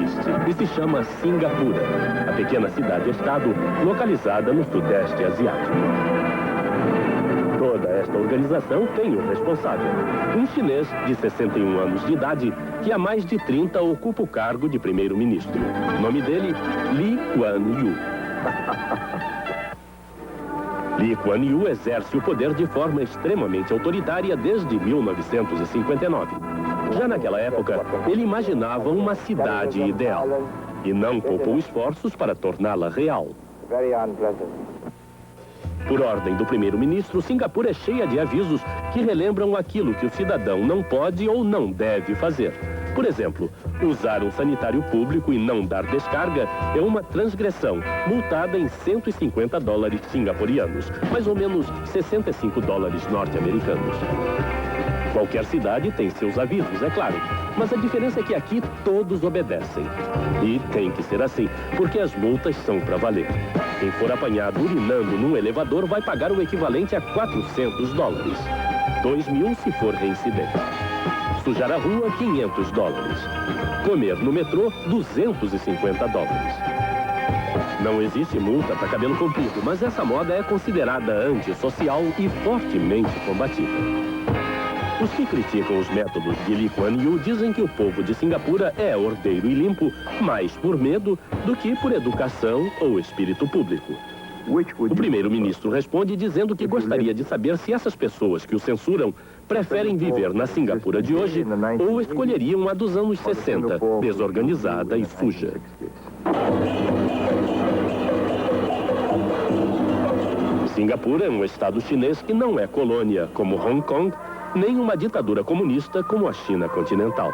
existe e se chama Singapura, a pequena cidade-estado localizada no Sudeste Asiático. Toda esta organização tem um responsável, um chinês de 61 anos de idade, que há mais de 30 ocupa o cargo de primeiro-ministro. O nome dele, Lee Kuan Yew. Lee Kuan Yew exerce o poder de forma extremamente autoritária desde 1959. Já naquela época, ele imaginava uma cidade ideal e não poupou esforços para torná-la real. Por ordem do primeiro-ministro, Singapura é cheia de avisos que relembram aquilo que o cidadão não pode ou não deve fazer. Por exemplo, usar um sanitário público e não dar descarga é uma transgressão, multada em 150 dólares singapurianos, mais ou menos 65 dólares norte-americanos. Qualquer cidade tem seus avisos, é claro, mas a diferença é que aqui todos obedecem. E tem que ser assim, porque as multas são para valer. Quem for apanhado urinando num elevador vai pagar o equivalente a 400 dólares. 2.000 se for reincidente. Sujar a rua, 500 dólares. Comer no metrô, 250 dólares. Não existe multa para cabelo comprido, mas essa moda é considerada antissocial e fortemente combatida. Os que criticam os métodos de Lee Kuan Yew dizem que o povo de Singapura é ordeiro e limpo mais por medo do que por educação ou espírito público. O primeiro-ministro responde dizendo que gostaria de saber se essas pessoas que o censuram preferem viver na Singapura de hoje ou escolheriam a dos anos 60, desorganizada e suja. Singapura é um estado chinês que não é colônia, como Hong Kong, nem uma ditadura comunista como a China continental.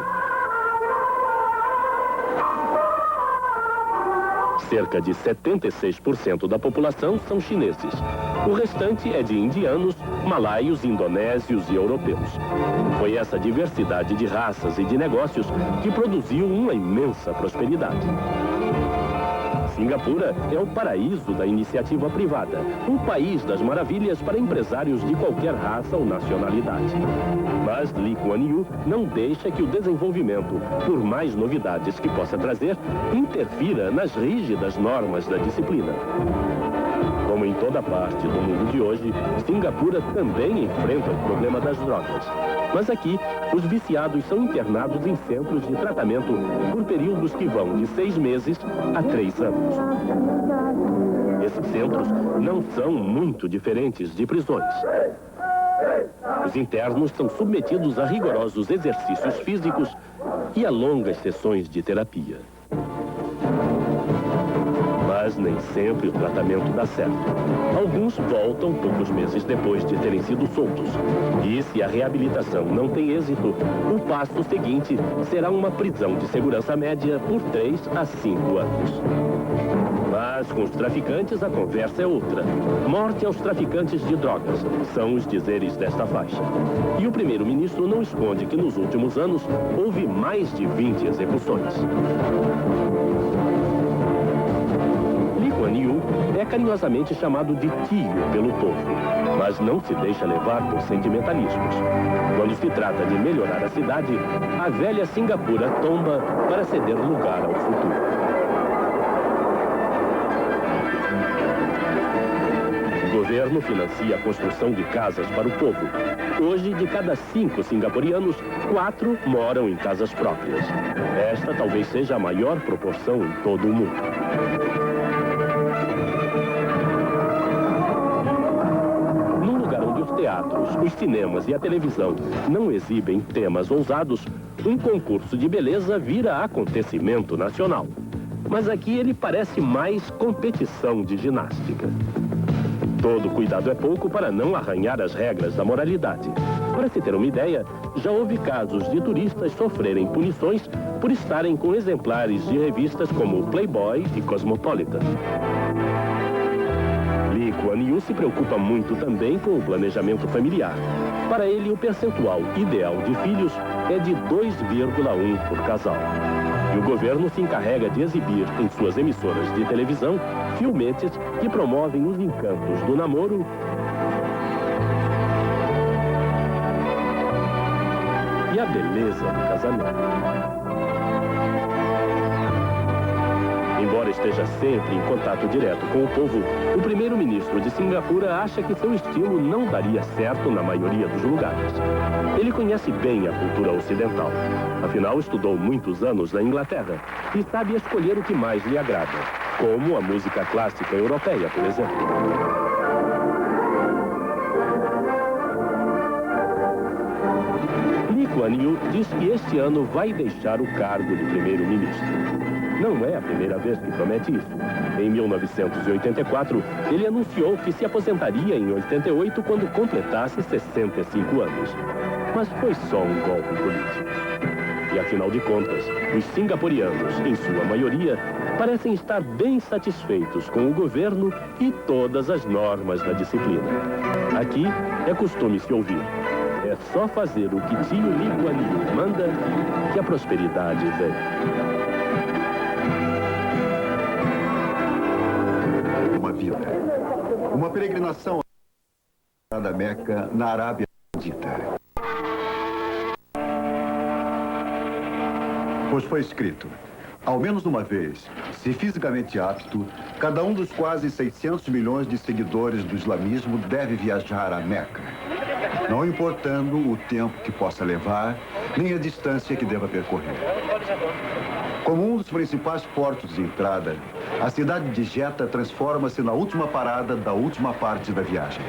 Cerca de 76% da população são chineses. O restante é de indianos, malaios, indonésios e europeus. Foi essa diversidade de raças e de negócios que produziu uma imensa prosperidade. Singapura é o paraíso da iniciativa privada, um país das maravilhas para empresários de qualquer raça ou nacionalidade. Mas Lee Kuan Yew não deixa que o desenvolvimento, por mais novidades que possa trazer, interfira nas rígidas normas da disciplina. Como em toda parte do mundo de hoje, Singapura também enfrenta o problema das drogas. Mas aqui, os viciados são internados em centros de tratamento por períodos que vão de 6 meses a 3 anos. Esses centros não são muito diferentes de prisões. Os internos são submetidos a rigorosos exercícios físicos e a longas sessões de terapia. Mas nem sempre o tratamento dá certo. Alguns voltam poucos meses depois de terem sido soltos. E se a reabilitação não tem êxito, o passo seguinte será uma prisão de segurança média por 3 a 5 anos. Mas com os traficantes a conversa é outra. Morte aos traficantes de drogas são os dizeres desta faixa. E o primeiro-ministro não esconde que nos últimos anos houve mais de 20 execuções. Lee Kuan Yew é carinhosamente chamado de tio pelo povo, mas não se deixa levar por sentimentalismos. Quando se trata de melhorar a cidade, a velha Singapura tomba para ceder lugar ao futuro. O governo financia a construção de casas para o povo. Hoje, de cada 5 singapurianos, 4 moram em casas próprias. Esta talvez seja a maior proporção em todo o mundo. Num lugar onde os teatros, os cinemas e a televisão não exibem temas ousados, um concurso de beleza vira acontecimento nacional. Mas aqui ele parece mais competição de ginástica. Todo cuidado é pouco para não arranhar as regras da moralidade. Para se ter uma ideia, já houve casos de turistas sofrerem punições por estarem com exemplares de revistas como Playboy e Cosmopolitan. Lee Kuan Yew se preocupa muito também com o planejamento familiar. Para ele, o percentual ideal de filhos é de 2,1 por casal. E o governo se encarrega de exibir em suas emissoras de televisão filmetes que promovem os encantos do namoro e a beleza do casamento. esteja sempre em contato direto com o povo, o primeiro-ministro de Singapura acha que seu estilo não daria certo na maioria dos lugares. Ele conhece bem a cultura ocidental. Afinal, estudou muitos anos na Inglaterra e sabe escolher o que mais lhe agrada, como a música clássica europeia, por exemplo. Lee Kuan Yew diz que este ano vai deixar o cargo de primeiro-ministro. Não é a primeira vez que promete isso. Em 1984, ele anunciou que se aposentaria em 88 quando completasse 65 anos. Mas foi só um golpe político. E afinal de contas, os singapurianos, em sua maioria, parecem estar bem satisfeitos com o governo e todas as normas da disciplina. Aqui é costume se ouvir: é só fazer o que tio Lee Kuan Yew manda que a prosperidade vem. Uma peregrinação da Meca, na Arábia Saudita. Pois foi escrito: ao menos uma vez, se fisicamente apto, cada um dos quase 600 milhões de seguidores do islamismo deve viajar a Meca, não importando o tempo que possa levar, nem a distância que deva percorrer. Como um dos principais portos de entrada, a cidade de Jeddah transforma-se na última parada da última parte da viagem.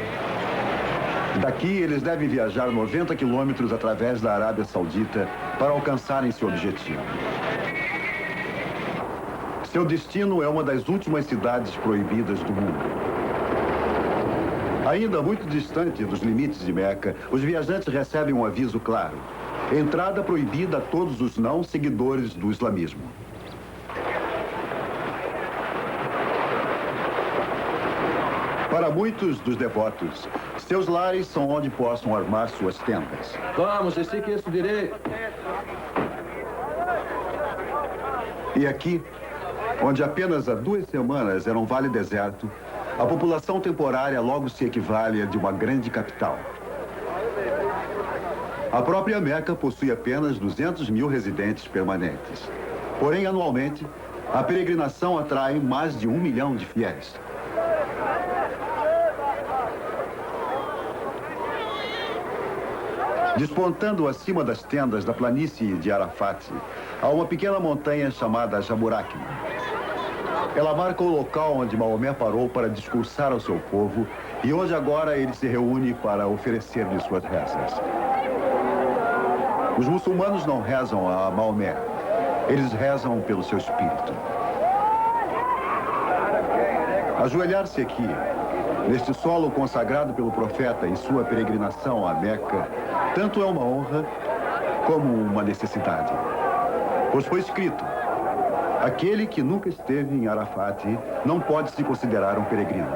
Daqui, eles devem viajar 90 quilômetros através da Arábia Saudita para alcançarem seu objetivo. Seu destino é uma das últimas cidades proibidas do mundo. Ainda muito distante dos limites de Meca, os viajantes recebem um aviso claro: entrada proibida a todos os não seguidores do islamismo. Para muitos dos devotos, seus lares são onde possam armar suas tendas. Vamos, estique isso direito. E aqui, onde apenas há 2 semanas era um vale deserto, a população temporária logo se equivale a de uma grande capital. A própria Meca possui apenas 200 mil residentes permanentes. Porém, anualmente, a peregrinação atrai mais de 1 milhão de fiéis. Despontando acima das tendas da planície de Arafat, há uma pequena montanha chamada Jaburakma. Ela marca o local onde Maomé parou para discursar ao seu povo e onde agora ele se reúne para oferecer-lhe suas rezas. Os muçulmanos não rezam a Maomé, eles rezam pelo seu espírito. Ajoelhar-se aqui, neste solo consagrado pelo profeta em sua peregrinação à Meca, tanto é uma honra como uma necessidade. Pois foi escrito: aquele que nunca esteve em Arafat não pode se considerar um peregrino.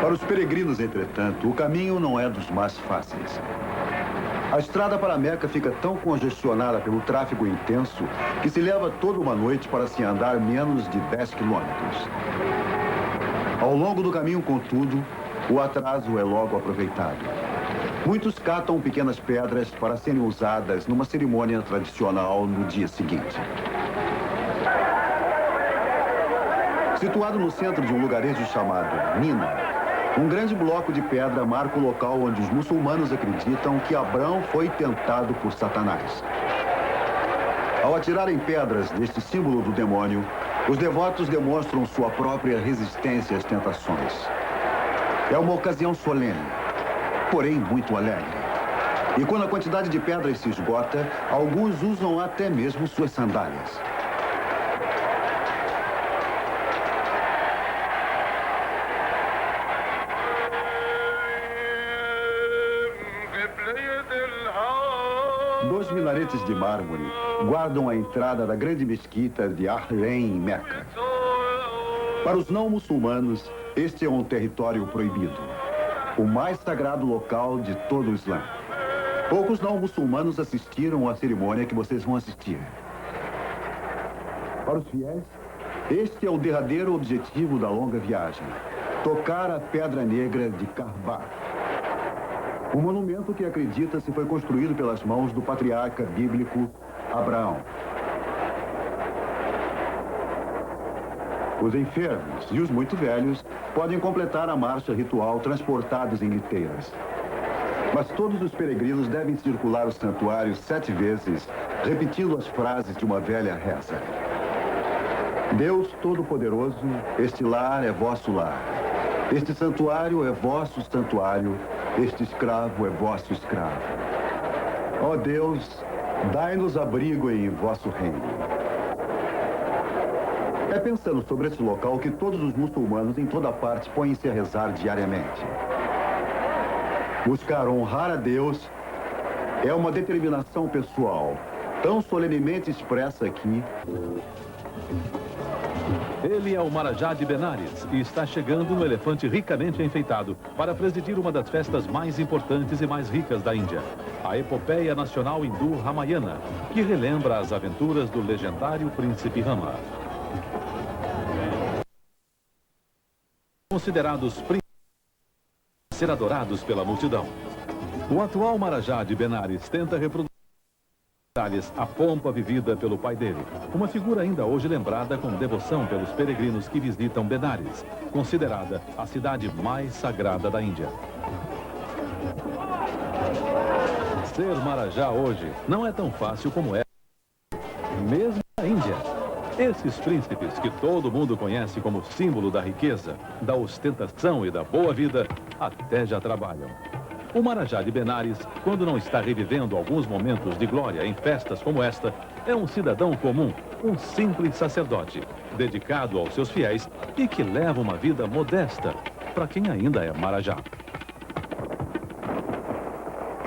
Para os peregrinos, entretanto, o caminho não é dos mais fáceis. A estrada para Meca fica tão congestionada pelo tráfego intenso que se leva toda uma noite para se andar menos de 10 quilômetros. Ao longo do caminho, contudo, o atraso é logo aproveitado. Muitos catam pequenas pedras para serem usadas numa cerimônia tradicional no dia seguinte. Situado no centro de um lugarejo chamado Mina, um grande bloco de pedra marca o local onde os muçulmanos acreditam que Abrão foi tentado por Satanás. Ao atirarem pedras deste símbolo do demônio, os devotos demonstram sua própria resistência às tentações. É uma ocasião solene, porém muito alegre. E quando a quantidade de pedras se esgota, alguns usam até mesmo suas sandálias. Dois minaretes de mármore guardam a entrada da grande mesquita de Ahrein, em Meca. Para os não muçulmanos, este é um território proibido, o mais sagrado local de todo o Islã. Poucos não muçulmanos assistiram à cerimônia que vocês vão assistir. Para os fiéis, este é o derradeiro objetivo da longa viagem: tocar a Pedra Negra de Kaaba. Um monumento que acredita-se foi construído pelas mãos do patriarca bíblico Abraão. Os enfermos e os muito velhos podem completar a marcha ritual transportados em liteiras. Mas todos os peregrinos devem circular o santuário 7 vezes, repetindo as frases de uma velha reza. Deus Todo-Poderoso, este lar é vosso lar. Este santuário é vosso santuário. Este escravo é vosso escravo. Ó Deus, dai-nos abrigo em vosso reino. É pensando sobre esse local que todos os muçulmanos em toda parte põem-se a rezar diariamente. Buscar honrar a Deus é uma determinação pessoal, tão solenemente expressa aqui. Ele é o Marajá de Benares e está chegando no elefante ricamente enfeitado para presidir uma das festas mais importantes e mais ricas da Índia, a Epopeia Nacional Hindu Ramayana, que relembra as aventuras do legendário príncipe Rama. Considerados príncipes a ser adorados pela multidão. O atual Marajá de Benares tenta reproduzir a pompa vivida pelo pai dele, uma figura ainda hoje lembrada com devoção pelos peregrinos que visitam Benares, considerada a cidade mais sagrada da Índia. Ser Marajá hoje não é tão fácil como é mesmo na Índia. Esses príncipes, que todo mundo conhece como símbolo da riqueza, da ostentação e da boa vida, até já trabalham. O Marajá de Benares, quando não está revivendo alguns momentos de glória em festas como esta, é um cidadão comum, um simples sacerdote, dedicado aos seus fiéis e que leva uma vida modesta para quem ainda é Marajá.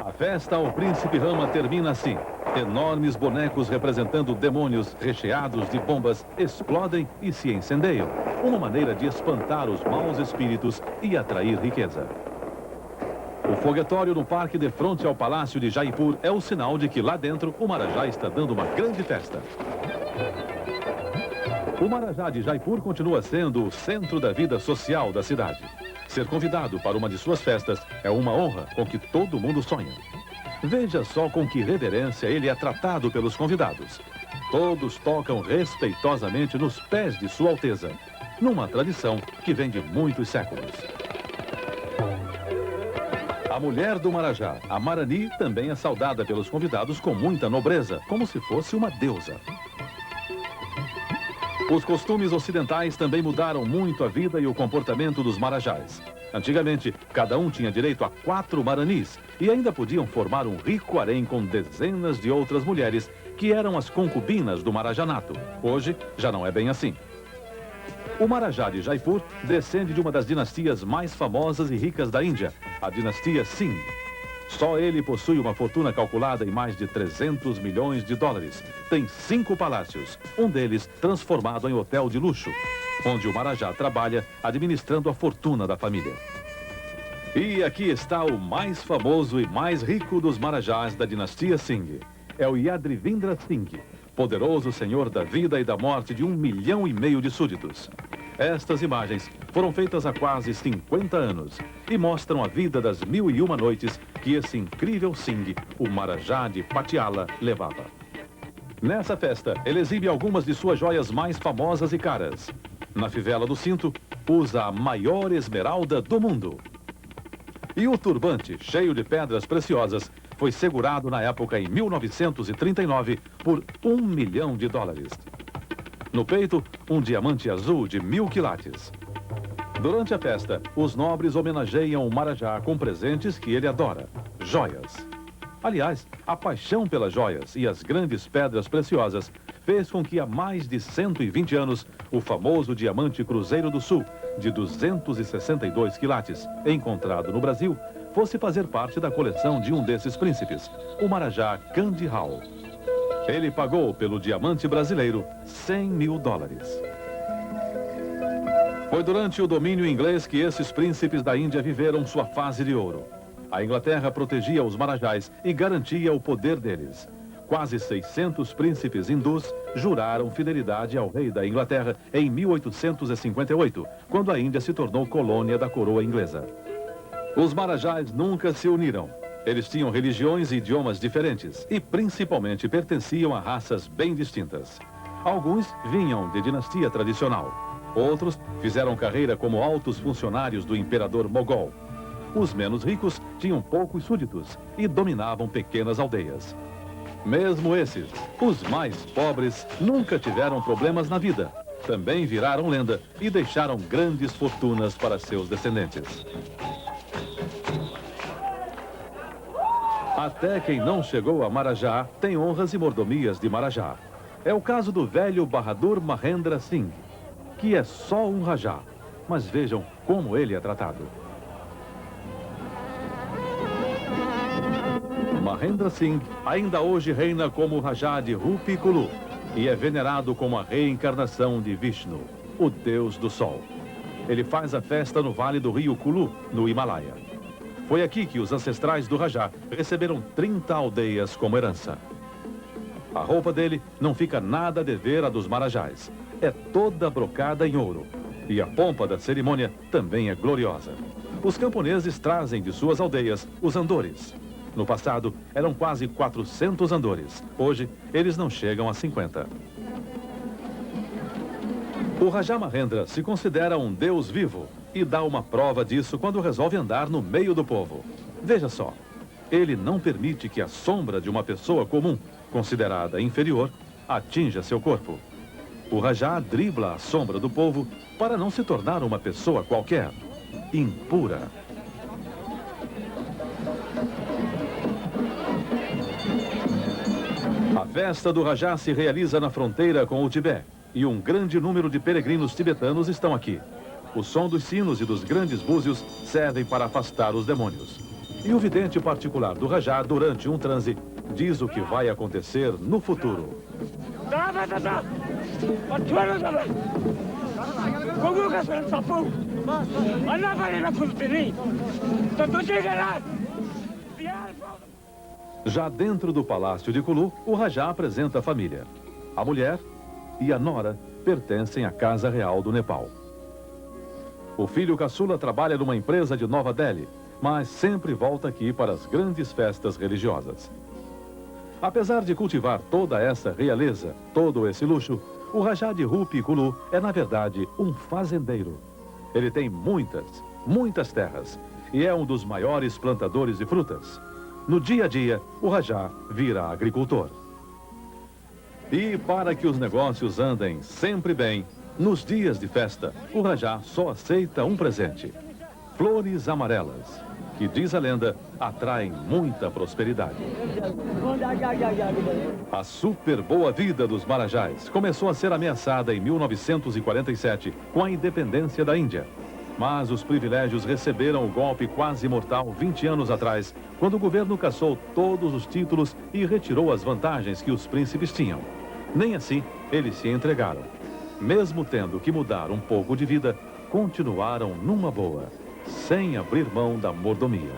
A festa ao príncipe Rama termina assim. Enormes bonecos representando demônios recheados de bombas explodem e se incendeiam, uma maneira de espantar os maus espíritos e atrair riqueza. O foguetório no parque de frente ao Palácio de Jaipur é o sinal de que lá dentro o Marajá está dando uma grande festa. O Marajá de Jaipur continua sendo o centro da vida social da cidade. Ser convidado para uma de suas festas é uma honra com que todo mundo sonha. Veja só com que reverência ele é tratado pelos convidados. Todos tocam respeitosamente nos pés de Sua Alteza, numa tradição que vem de muitos séculos. A mulher do Marajá, a Marani, também é saudada pelos convidados com muita nobreza, como se fosse uma deusa. Os costumes ocidentais também mudaram muito a vida e o comportamento dos Marajás. Antigamente, cada um tinha direito a 4 Maranis e ainda podiam formar um rico harém com dezenas de outras mulheres que eram as concubinas do Marajanato. Hoje, já não é bem assim. O Marajá de Jaipur descende de uma das dinastias mais famosas e ricas da Índia, a dinastia Singh. Só ele possui uma fortuna calculada em mais de 300 milhões de dólares. Tem 5 palácios, um deles transformado em hotel de luxo, onde o Marajá trabalha administrando a fortuna da família. E aqui está o mais famoso e mais rico dos Marajás da dinastia Singh. É o Yadrivindra Singh, poderoso senhor da vida e da morte de 1,5 milhão de súditos. Estas imagens foram feitas há quase 50 anos e mostram a vida das 1001 noites que esse incrível Singh, o Marajá de Patiala, levava. Nessa festa, ele exibe algumas de suas joias mais famosas e caras. Na fivela do cinto, usa a maior esmeralda do mundo. E o turbante, cheio de pedras preciosas, foi segurado na época em 1939 por $1 milhão. No peito, um diamante azul de 1000 quilates. Durante a festa, os nobres homenageiam o Marajá com presentes que ele adora, joias. Aliás, a paixão pelas joias e as grandes pedras preciosas fez com que há mais de 120 anos o famoso diamante Cruzeiro do Sul, de 262 quilates, encontrado no Brasil, fosse fazer parte da coleção de um desses príncipes, o Marajá Candie Hall. Ele pagou pelo diamante brasileiro $100 mil. Foi durante o domínio inglês que esses príncipes da Índia viveram sua fase de ouro. A Inglaterra protegia os Marajás e garantia o poder deles. Quase 600 príncipes hindus juraram fidelidade ao rei da Inglaterra em 1858, quando a Índia se tornou colônia da coroa inglesa. Os marajás nunca se uniram. Eles tinham religiões e idiomas diferentes e principalmente pertenciam a raças bem distintas. Alguns vinham de dinastia tradicional. Outros fizeram carreira como altos funcionários do imperador mogol. Os menos ricos tinham poucos súditos e dominavam pequenas aldeias. Mesmo esses, os mais pobres, nunca tiveram problemas na vida. Também viraram lenda e deixaram grandes fortunas para seus descendentes. Até quem não chegou a Marajá tem honras e mordomias de Marajá. É o caso do velho Bahadur Mahendra Singh, que é só um rajá, mas vejam como ele é tratado. Mahendra Singh ainda hoje reina como rajá de Rupi Kulu e é venerado como a reencarnação de Vishnu, o deus do sol. Ele faz a festa no vale do rio Kulu, no Himalaia. Foi aqui que os ancestrais do rajá receberam 30 aldeias como herança. A roupa dele não fica nada a dever à dos marajás. É toda brocada em ouro. E a pompa da cerimônia também é gloriosa. Os camponeses trazem de suas aldeias os andores. No passado, eram quase 400 andores. Hoje, eles não chegam a 50. O Rajá Mahendra se considera um deus vivo e dá uma prova disso quando resolve andar no meio do povo. Veja só, ele não permite que a sombra de uma pessoa comum, considerada inferior, atinja seu corpo. O Rajá dribla a sombra do povo para não se tornar uma pessoa qualquer, impura. A festa do Rajá se realiza na fronteira com o Tibete e um grande número de peregrinos tibetanos estão aqui. O som dos sinos e dos grandes búzios servem para afastar os demônios. E o vidente particular do Rajá, durante um transe, diz o que vai acontecer no futuro. Já dentro do palácio de Kulu, o Rajá apresenta a família. A mulher e a nora pertencem à Casa Real do Nepal. O filho caçula trabalha numa empresa de Nova Delhi, mas sempre volta aqui para as grandes festas religiosas. Apesar de cultivar toda essa realeza, todo esse luxo, o Rajá de Rupi Kulu é, na verdade, um fazendeiro. Ele tem muitas terras e é um dos maiores plantadores de frutas. No dia a dia, o Rajá vira agricultor. E para que os negócios andem sempre bem, nos dias de festa, o Rajá só aceita um presente: flores amarelas, que, diz a lenda, atraem muita prosperidade. A super boa vida dos marajás começou a ser ameaçada em 1947, com a independência da Índia. Mas os privilégios receberam o golpe quase mortal 20 anos atrás, quando o governo cassou todos os títulos e retirou as vantagens que os príncipes tinham. Nem assim eles se entregaram. Mesmo tendo que mudar um pouco de vida, continuaram numa boa, sem abrir mão da mordomia.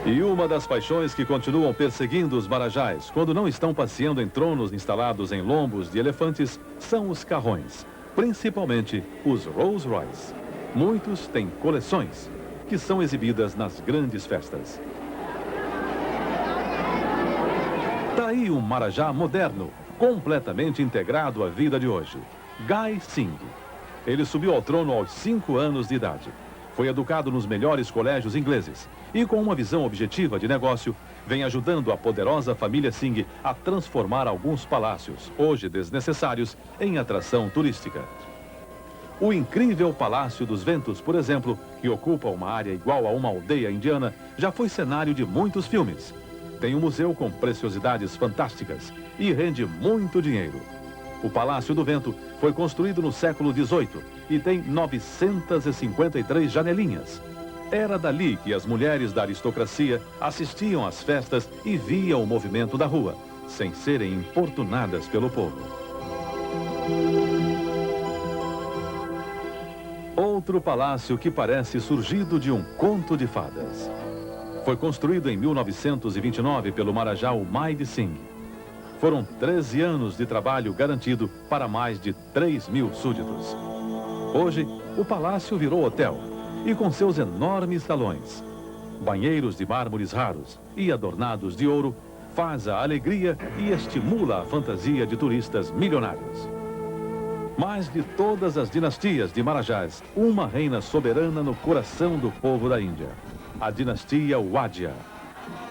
E uma das paixões que continuam perseguindo os marajás, quando não estão passeando em tronos instalados em lombos de elefantes, são os carrões, principalmente os Rolls Royce. Muitos têm coleções, que são exibidas nas grandes festas. Tá aí um marajá moderno, completamente integrado à vida de hoje. Gai Singh. Ele subiu ao trono aos 5 anos de idade. Foi educado nos melhores colégios ingleses e, com uma visão objetiva de negócio, vem ajudando a poderosa família Singh a transformar alguns palácios, hoje desnecessários, em atração turística. O incrível Palácio dos Ventos, por exemplo, que ocupa uma área igual a uma aldeia indiana, já foi cenário de muitos filmes. Tem um museu com preciosidades fantásticas e rende muito dinheiro. O Palácio do Vento foi construído no século XVIII e tem 953 janelinhas. Era dali que as mulheres da aristocracia assistiam às festas e viam o movimento da rua, sem serem importunadas pelo povo. Outro palácio que parece surgido de um conto de fadas. Foi construído em 1929 pelo marajá Umaid Singh. Foram 13 anos de trabalho garantido para mais de 3.000 súditos. Hoje, o palácio virou hotel e com seus enormes salões. Banheiros de mármores raros e adornados de ouro, faz a alegria e estimula a fantasia de turistas milionários. Mas de todas as dinastias de Marajás, uma reina soberana no coração do povo da Índia, a dinastia Wadhya.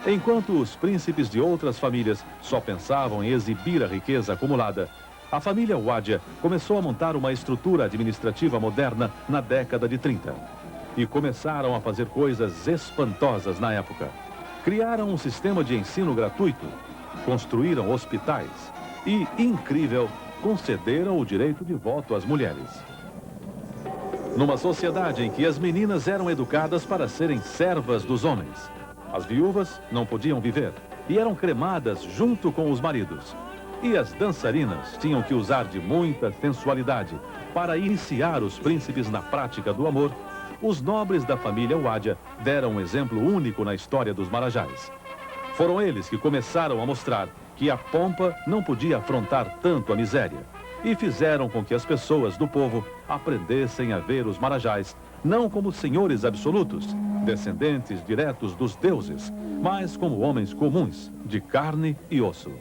Enquanto os príncipes de outras famílias só pensavam em exibir a riqueza acumulada, a família Wadhya começou a montar uma estrutura administrativa moderna na década de 30. E começaram a fazer coisas espantosas na época. Criaram um sistema de ensino gratuito, construíram hospitais e, incrível, concederam o direito de voto às mulheres. Numa sociedade em que as meninas eram educadas para serem servas dos homens, as viúvas não podiam viver e eram cremadas junto com os maridos. E as dançarinas tinham que usar de muita sensualidade para iniciar os príncipes na prática do amor. Os nobres da família Wadhya deram um exemplo único na história dos Marajás. Foram eles que começaram a mostrar que a pompa não podia afrontar tanto a miséria e fizeram com que as pessoas do povo aprendessem a ver os Marajás não como senhores absolutos, descendentes diretos dos deuses, mas como homens comuns, de carne e osso.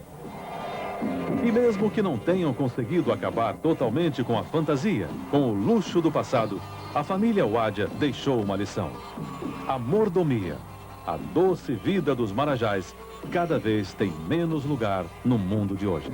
E mesmo que não tenham conseguido acabar totalmente com a fantasia, com o luxo do passado, a família Wadhya deixou uma lição. A mordomia, a doce vida dos Marajás, cada vez tem menos lugar no mundo de hoje.